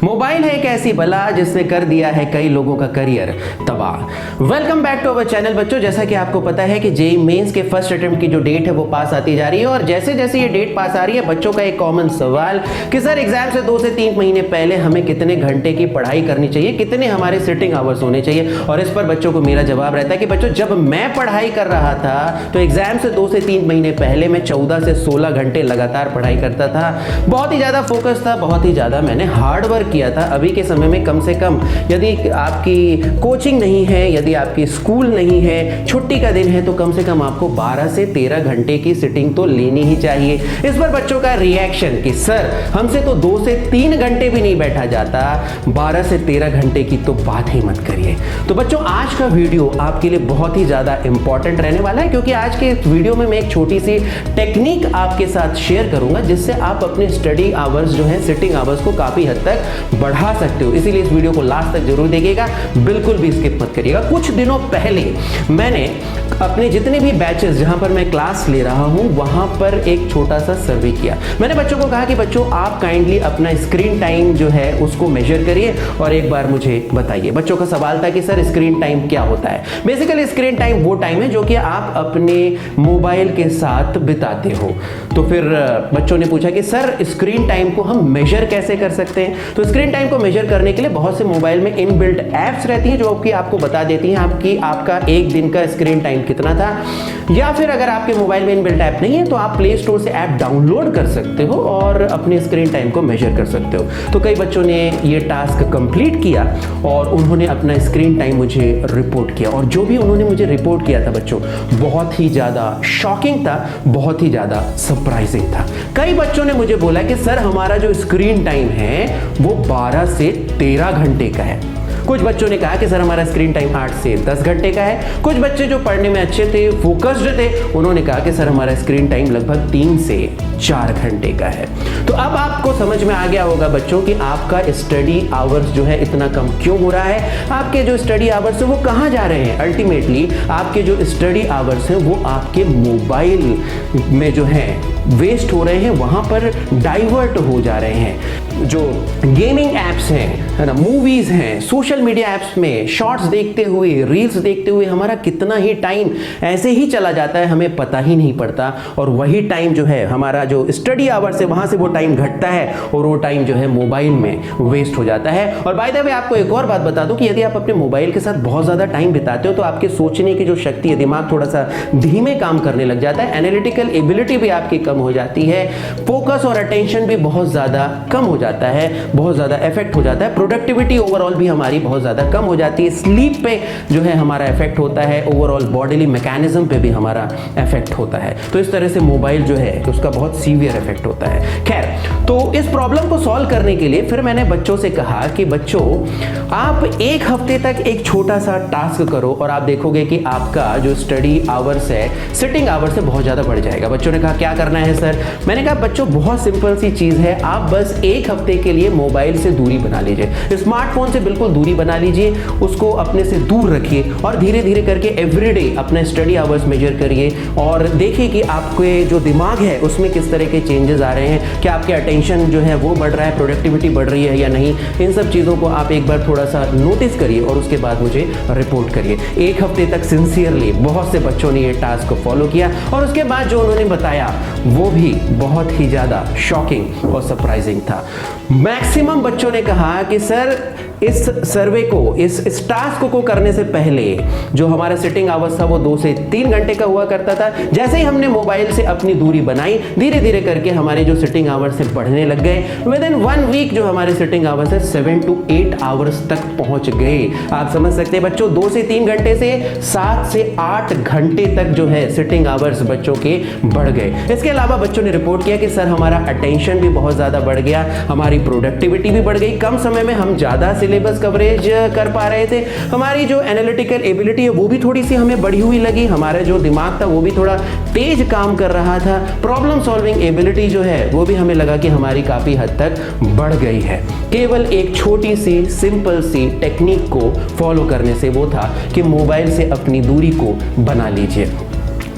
Mobile है एक ऐसी बला जिसने कर दिया है कई लोगों का करियर तबाह। Welcome back to our channel बच्चों। जैसा कि आपको पता है कि जेईई मेंस के फर्स्ट अटेम्प्ट की जो डेट है वो पास आती जा रही है और जैसे जैसे ये डेट पास आ रही है बच्चों का एक कॉमन सवाल कि सर एग्जाम से 2 से 3 महीने पहले हमें कितने घंटे की पढ़ाई करनी चाहिए, कितने हमारे सिटिंग आवर्स होने चाहिए। और इस पर बच्चों को मेरा जवाब रहता है कि बच्चों जब मैं पढ़ाई कर रहा था तो एग्जाम से 2 से 3 महीने पहले मैं 14 से 16 घंटे लगातार पढ़ाई करता था। बहुत ही ज्यादा फोकस था, बहुत ही ज्यादा मैंने हार्ड वर्क किया था। अभी के समय में कम से कम यदि आपकी कोचिंग नहीं है, यदि आपकी स्कूल नहीं है, छुट्टी का दिन है, तो कम से कम आपको 12 से 13 घंटे की सिटिंग तो लेनी ही चाहिए। इस पर बच्चों का रिएक्शन कि सर हमसे तो 2 से 3 घंटे भी नहीं बैठा जाता, 12 से 13 घंटे की तो बात ही मत करिए। तो बच्चों आज का वीडियो आपके लिए बहुत ही ज्यादा इंपॉर्टेंट रहने वाला है, क्योंकि आज के इस वीडियो में मैं एक छोटी सी टेक्निक आपके साथ शेयर करूंगा जिससे आप अपने स्टडी आवर्स जो है, सिटिंग आवर्स को काफी हद तक बढ़ा सकते हो। इसीलिए इस वीडियो को लास्ट तक जरूर देखिएगा, बिल्कुल भी स्किप मत करिएगा। कुछ दिनों पहले मैंने अपने जितने भी बैचेस जहां पर मैं क्लास ले रहा हूं वहां पर एक छोटा सा सर्वे किया। मैंने बच्चों को कहा कि बच्चों आप काइंडली अपना स्क्रीन टाइम जो है उसको मेजर करिए और एक बार मुझे बताइए। बच्चों का सवाल था कि सर स्क्रीन टाइम क्या होता है। बेसिकली स्क्रीन टाइम वो टाइम है जो कि आप अपने मोबाइल के साथ बिताते हो। तो फिर बच्चों ने पूछा कि सर स्क्रीन टाइम को हम मेजर कैसे कर सकते हैं। तो स्क्रीन टाइम को मेजर करने के लिए बहुत से मोबाइल में इनबिल्ट एप्स रहती हैं जो कि आपको बता देती हैं आपका एक दिन का स्क्रीन टाइम कितना था। या फिर अगर आपके मोबाइल में इनबिल्ट ऐप नहीं है तो आप प्ले स्टोर से ऐप डाउनलोड कर सकते हो और अपने स्क्रीन टाइम को मेजर कर सकते हो। तो कई बच्चों ने ये टास्क कंप्लीट किया और उन्होंने अपना स्क्रीन टाइम मुझे रिपोर्ट किया और जो भी उन्होंने मुझे रिपोर्ट किया था बच्चों बहुत ही ज्यादा शॉकिंग था, बहुत ही ज्यादा सरप्राइजिंग था। कई बच्चों ने मुझे बोला कि सर हमारा जो स्क्रीन टाइम है वो 12 से 13 घंटे का है। कुछ बच्चों ने कहा कि सर हमारा स्क्रीन टाइम 8 से 10 घंटे का है। कुछ बच्चे जो पढ़ने में अच्छे थे, फोकस्ड थे, उन्होंने कहा कि सर हमारा स्क्रीन टाइम लगभग 3 से 4 घंटे का है। तो अब आपको समझ में आ गया होगा बच्चों कि आपका स्टडी आवर्स जो है इतना कम क्यों हो रहा है। आपके जो स्टडी आवर्स है वो कहाँ जा रहे हैं। अल्टीमेटली आपके जो स्टडी आवर्स हैं वो आपके मोबाइल में जो है वेस्ट हो रहे हैं, वहां पर डाइवर्ट हो जा रहे हैं। जो गेमिंग एप्स हैं, है ना, मूवीज हैं, सोशल मीडिया एप्स में शॉर्ट्स देखते हुए, रील्स देखते हुए हमारा कितना ही टाइम ऐसे ही चला जाता है, हमें पता ही नहीं पड़ता। और वही टाइम जो है हमारा जो स्टडी आवर्स है वहां से वो टाइम घटता है और वो टाइम जो है मोबाइल में वेस्ट हो जाता है। और बाय द वे आपको एक और बात बता दूं कि यदि आप अपने मोबाइल के साथ बहुत ज्यादा टाइम बिताते हो तो आपके सोचने की जो शक्ति है, दिमाग थोड़ा सा धीमे काम करने लग जाता है, एनालिटिकल एबिलिटी भी आपकी कम हो जाती है, फोकस और अटेंशन भी बहुत ज्यादा कम हो जाता है, बहुत ज्यादा इफेक्ट हो जाता है, प्रोडक्टिविटी ओवरऑल भी हमारी बहुत ज्यादा कम हो जाती है, स्लीप पे जो है हमारा इफेक्ट होता है, ओवरऑल बॉडीली मैकेनिज्म पे भी हमारा इफेक्ट होता है। तो इस तरह से मोबाइल जो है उसका बहुत सीवियर इफेक्ट होता है। खैर, तो इस प्रॉब्लम को सॉल्व करने के लिए फिर मैंने बच्चों से कहा कि बच्चों आप 1 हफ्ते तक एक छोटा सा टास्क करो और आप देखोगे कि आपका जो स्टडी आवर्स है, सिटिंग आवर्स है, बहुत ज्यादा बढ़ जाएगा। बच्चों ने कहा क्या करना है सर। मैंने कहा बच्चों बहुत सिंपल सी चीज है, आप बस 1 हफ्ते के लिए मोबाइल से दूरी बना लीजिए, स्मार्टफोन से बिल्कुल दूरी बना लीजिए, उसको अपने से दूर रखिए और धीरे धीरे करके एवरीडे अपना स्टडी आवर्स मेजर करिए और देखिए कि आपके जो दिमाग है उसमें किस तरह के चेंजेस आ रहे हैं, क्या आपके अटेंशन जो है वो बढ़ रहा है, प्रोडक्टिविटी बढ़ रही है या नहीं। इन सब चीजों को आप एक बार थोड़ा सा नोटिस करिए और उसके बाद मुझे रिपोर्ट करिए। 1 हफ्ते तक सिंसियरली बहुत से बच्चों ने ये टास्क को फॉलो किया और उसके बाद जो उन्होंने बताया वो भी बहुत ही ज्यादा शॉकिंग और सरप्राइजिंग था। मैक्सिमम बच्चों ने कहा कि सर इस सर्वे को, इस टास्क को करने से पहले जो हमारा सिटिंग आवर्स था वो 2 से 3 घंटे का हुआ करता था। जैसे ही हमने मोबाइल से अपनी दूरी बनाई, धीरे धीरे करके हमारे जो सिटिंग आवर्स से बढ़ने लग गए। विद इन 1 वीक जो हमारे सिटिंग आवर्स है 7 to 8 आवर्स तक पहुंच गए। आप समझ सकते हैं बच्चों 2 से 3 घंटे से 7 से 8 घंटे तक जो है सिटिंग आवर्स बच्चों के बढ़ गए। इसके अलावा बच्चों ने रिपोर्ट किया कि सर हमारा अटेंशन भी बहुत ज्यादा बढ़ गया, हमारी प्रोडक्टिविटी भी बढ़ गई, कम समय में हम ज्यादा सिलेबस कवरेज कर पा रहे थे, हमारी जो एनालिटिकल एबिलिटी है वो भी थोड़ी सी हमें बढ़ी हुई लगी, हमारा जो दिमाग था वो भी थोड़ा तेज काम कर रहा था, प्रॉब्लम सॉल्विंग एबिलिटी जो है वो भी हमें लगा कि हमारी काफी हद तक बढ़ गई है। केवल एक छोटी सी सिंपल सी टेक्निक को फॉलो करने से, वो था कि मोबाइल से अपनी दूरी को बना लीजिए।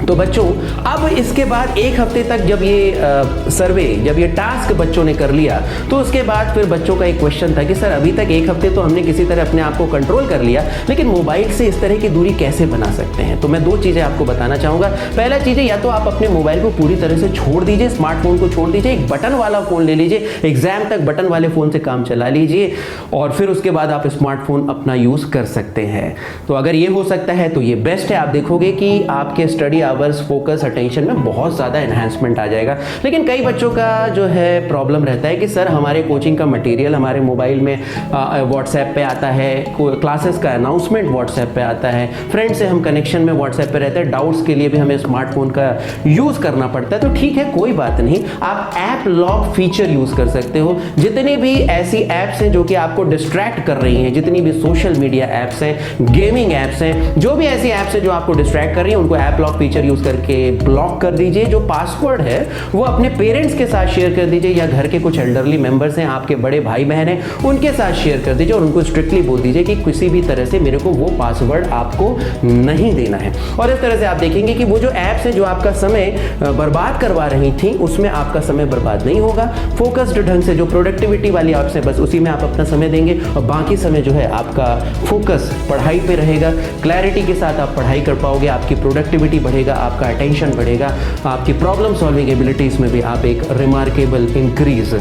तो बच्चों अब इसके बाद एक हफ्ते तक जब ये सर्वे, जब ये टास्क बच्चों ने कर लिया, तो उसके बाद फिर बच्चों का एक क्वेश्चन था कि सर अभी तक एक हफ्ते तो हमने किसी तरह अपने आप को कंट्रोल कर लिया, लेकिन मोबाइल से इस तरह की दूरी कैसे बना सकते हैं। तो मैं दो चीज़ें आपको बताना चाहूँगा। पहला चीज़ है, या तो आप अपने मोबाइल को पूरी तरह से छोड़ दीजिए, स्मार्टफोन को छोड़ दीजिए, एक बटन वाला फ़ोन ले लीजिए, एग्जाम तक बटन वाले फ़ोन से काम चला लीजिए और फिर उसके बाद आप स्मार्टफोन अपना यूज़ कर सकते हैं। तो अगर ये हो सकता है तो ये बेस्ट है। आप देखोगे कि आपके स्टडी आवर्स, फोकस, अटेंशन में बहुत ज़्यादा एनहांसमेंट आ जाएगा। लेकिन कई बच्चों का जो है प्रॉब्लम रहता है कि सर हमारे कोचिंग का मटेरियल हमारे मोबाइल में व्हाट्सएप पे आता है, क्लासेस का अनाउंसमेंट व्हाट्सएप पे आता है, फ्रेंड से हम कनेक्शन में व्हाट्सएप पे रहते हैं, डाउट्स के लिए भी हमें स्मार्टफोन का यूज़ करना पड़ता है। तो ठीक है, कोई बात नहीं, आप ऐप लॉक फीचर यूज़ कर सकते हो। जितनी भी ऐसी ऐप्स हैं जो कि आपको डिस्ट्रैक्ट कर रही हैं, जितनी भी सोशल मीडिया ऐप्स हैं, गेमिंग ऐप्स हैं, जो भी ऐसी ऐप्स हैं जो आपको डिस्ट्रैक्ट कर रही हैं, उनको ऐप लॉक फीचर यूज़ करके ब्लॉक कर दीजिए। जो पासवर्ड है वो अपने पेरेंट्स के साथ शेयर कर दीजिए, या घर के कुछ एल्डरली मेंबर्स हैं, आपके बड़े भाई बहन हैं, उनके साथ शेयर कर दीजिए और उनको स्ट्रिक्टली बोल दीजिए कि किसी भी तरह से मेरे को वो पासवर्ड आपको नहीं देना है। और इस तरह से आप देखेंगे कि वो जो ऐप्स हैं जो आपका समय बर्बाद करवा रही थी, उसमें आपका समय बर्बाद नहीं होगा। फोकस्ड ढंग से जो प्रोडक्टिविटी वाली ऐप्स हैं, बस उसी में आप अपना समय देंगे और बाकी समय जो है आपका फोकस पढ़ाई पे रहेगा। क्लैरिटी के साथ आप पढ़ाई कर पाओगे, आपकी प्रोडक्टिविटी बढ़ेगा, आपका अटेंशन बढ़ेगा, आपकी प्रॉब्लम सॉल्विंग एबिलिटीज में भी आप एक रिमार्केबल इंक्रीज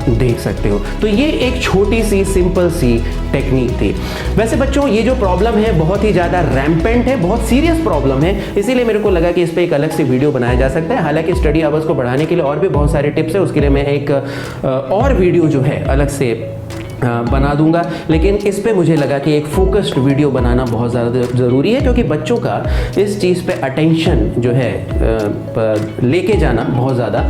देख सकते हो। तो ये एक छोटी सी सिंपल सी टेक्निक थी। वैसे बच्चों ये जो प्रॉब्लम है बहुत ही ज़्यादा रैम्पेंट है, बहुत सीरियस प्रॉब्लम है, इसीलिए मेरे को लगा कि इस पर एक अलग से वीडियो बनाया जा सकता है। हालांकि स्टडी आवर्स को बढ़ाने के लिए और भी बहुत सारे टिप्स है, उसके लिए मैं एक और वीडियो जो है अलग से बना दूंगा, लेकिन इस पे मुझे लगा कि एक फोकस्ड वीडियो बनाना बहुत ज़्यादा ज़रूरी है, क्योंकि बच्चों का इस चीज़ पे अटेंशन जो है लेके जाना बहुत ज़्यादा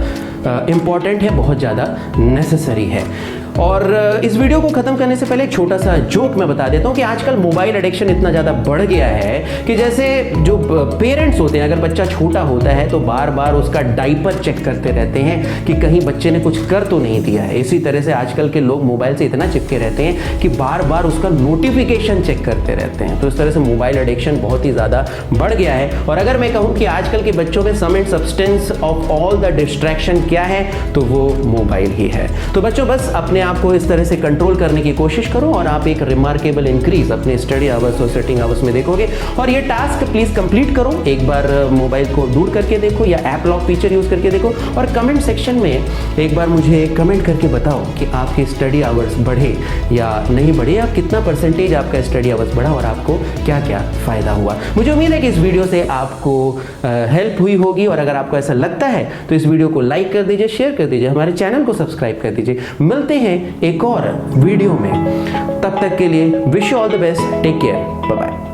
इम्पॉर्टेंट है, बहुत ज़्यादा नेसेसरी है। और इस वीडियो को ख़त्म करने से पहले एक छोटा सा जोक मैं बता देता हूँ कि आजकल मोबाइल एडिक्शन इतना ज़्यादा बढ़ गया है कि जैसे जो पेरेंट्स होते हैं, अगर बच्चा छोटा होता है तो बार बार उसका डाइपर चेक करते रहते हैं कि कहीं बच्चे ने कुछ कर तो नहीं दिया है। इसी तरह से आजकल के लोग मोबाइल से इतना चिपके रहते हैं कि बार बार उसका नोटिफिकेशन चेक करते रहते हैं। तो इस तरह से मोबाइल एडिक्शन बहुत ही ज़्यादा बढ़ गया है। और अगर मैं कहूँ कि आजकल के बच्चों में sum and substance of all the distraction क्या है, तो वो मोबाइल ही है। तो बच्चों बस अपने आपको इस तरह से कंट्रोल करने की कोशिश करो और आप एक रिमार्केबल इंक्रीज अपने स्टडी आवर्स और सेटिंग आवर्स में देखोगे। और ये टास्क प्लीज कंप्लीट करो, एक बार मोबाइल को दूर करके देखो या ऐप लॉक फीचर यूज करके देखो, और कमेंट सेक्शन में एक बार मुझे कमेंट करके बताओ कि आपके स्टडी आवर्स बढ़े या नहीं बढ़े, या कितना परसेंटेज आपका स्टडी आवर्स बढ़ा और आपको क्या क्या फायदा हुआ। मुझे उम्मीद है कि इस वीडियो से आपको हेल्प हुई होगी, और अगर आपको ऐसा लगता है तो इस वीडियो को लाइक कर दीजिए, शेयर कर दीजिए, हमारे चैनल को सब्सक्राइब कर दीजिए। मिलते हैं एक और वीडियो में, तब तक के लिए wish you all the best, take care, bye bye.